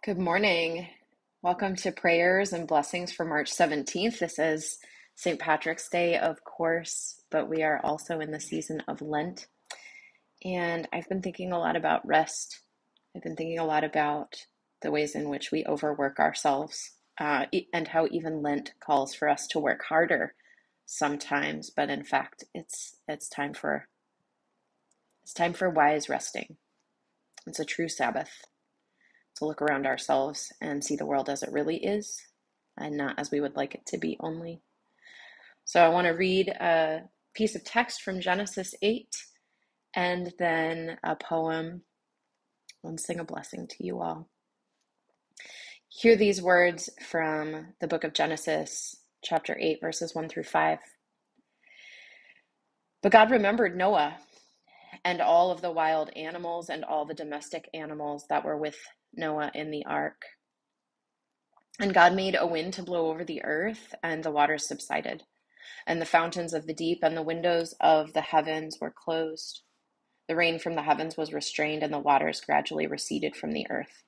Good morning. Welcome to prayers and blessings for March 17th. This is St. Patrick's Day, of course, but we are also in the season of Lent. And I've been thinking a lot about rest. I've been thinking a lot about the ways in which we overwork ourselves, and how even Lent calls for us to work harder sometimes. But in fact, it's time for wise resting. It's a true Sabbath, to look around ourselves and see the world as it really is and not as we would like it to be only. So I want to read a piece of text from Genesis 8 and then a poem and sing a blessing to you all. Hear these words from the book of Genesis, chapter 8, verses 1 through 5. But God remembered Noah and all of the wild animals and all the domestic animals that were with Noah in the ark. And God made a wind to blow over the earth, and the waters subsided, and the fountains of the deep and the windows of the heavens were closed. The rain from the heavens was restrained, and the waters gradually receded from the earth.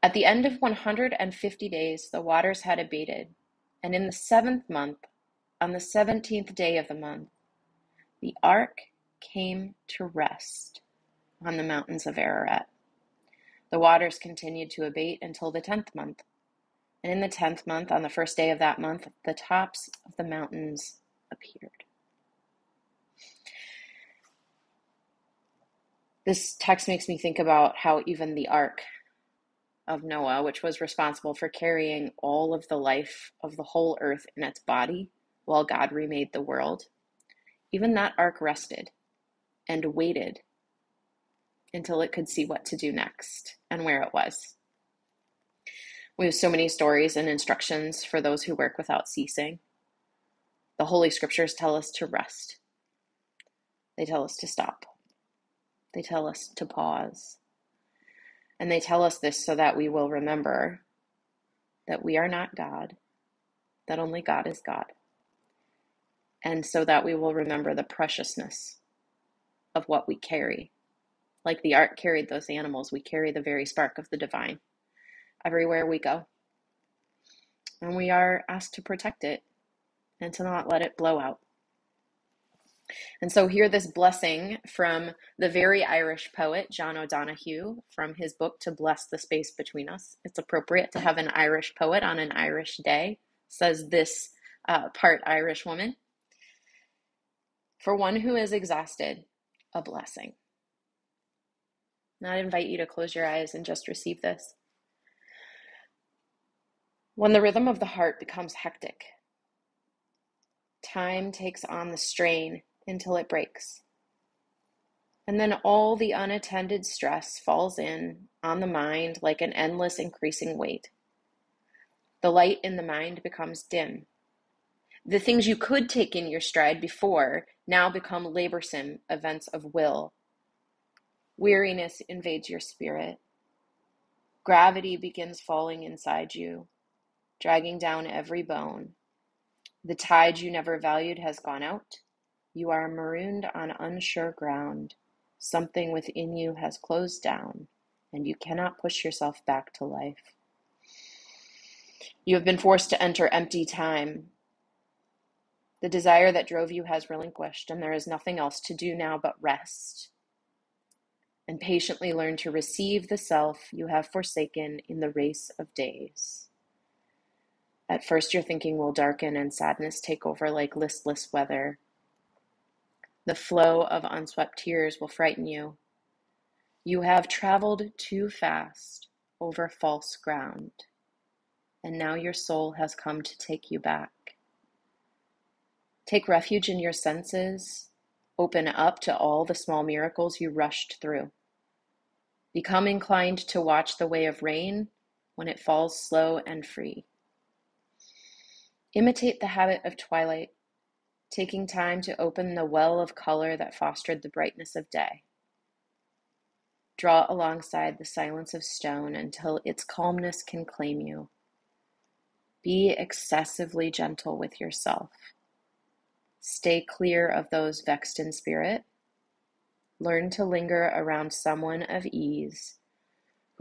At the end of 150 days, the waters had abated, and in the 7th month, on the 17th day of the month, the ark came to rest on the mountains of Ararat. The waters continued to abate until the 10th month. And in the 10th month, on the first day of that month, the tops of the mountains appeared. This text makes me think about how even the ark of Noah, which was responsible for carrying all of the life of the whole earth in its body while God remade the world, even that ark rested and waited until it could see what to do next and where it was. We have so many stories and instructions for those who work without ceasing. The Holy Scriptures tell us to rest. They tell us to stop. They tell us to pause. And they tell us this so that we will remember that we are not God, that only God is God. And so that we will remember the preciousness of what we carry. Like the ark carried those animals, we carry the very spark of the divine everywhere we go. And we are asked to protect it and to not let it blow out. And so hear this blessing from the very Irish poet, John O'Donoghue, from his book To Bless the Space Between Us. It's appropriate to have an Irish poet on an Irish day, says this part Irish woman. For one who is exhausted, a blessing. Now I invite you to close your eyes and just receive this. When the rhythm of the heart becomes hectic, time takes on the strain until it breaks. And then all the unattended stress falls in on the mind like an endless increasing weight. The light in the mind becomes dim. The things you could take in your stride before now become laborsome events of will. Weariness invades your spirit. Gravity begins falling inside you, dragging down every bone. The tide you never valued has gone out. You are marooned on unsure ground. Something within you has closed down, and you cannot push yourself back to life. You have been forced to enter empty time. The desire that drove you has relinquished, and there is nothing else to do now but rest and patiently learn to receive the self you have forsaken in the race of days. At first, your thinking will darken and sadness take over like listless weather. The flow of unswept tears will frighten you. You have traveled too fast over false ground, and now your soul has come to take you back. Take refuge in your senses. Open up to all the small miracles you rushed through. Become inclined to watch the way of rain when it falls slow and free. Imitate the habit of twilight, taking time to open the well of color that fostered the brightness of day. Draw alongside the silence of stone until its calmness can claim you. Be excessively gentle with yourself. Stay clear of those vexed in spirit. Learn to linger around someone of ease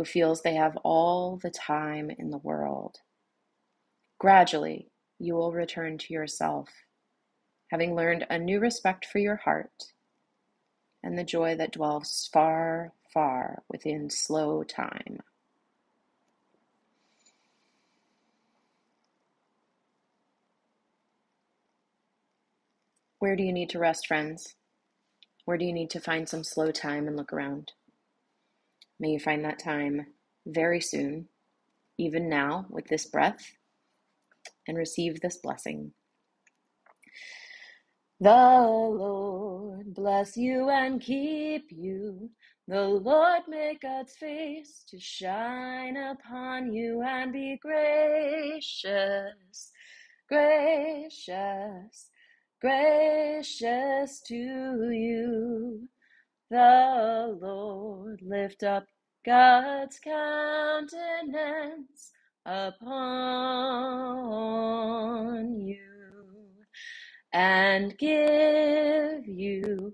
who feels they have all the time in the world. Gradually, you will return to yourself, having learned a new respect for your heart and the joy that dwells far, far within slow time. Where do you need to rest, friends? Where do you need to find some slow time and look around? May you find that time very soon, even now with this breath, and receive this blessing. The Lord bless you and keep you. The Lord make God's face to shine upon you and be gracious, gracious, gracious to you. The Lord lift up God's countenance upon you and give you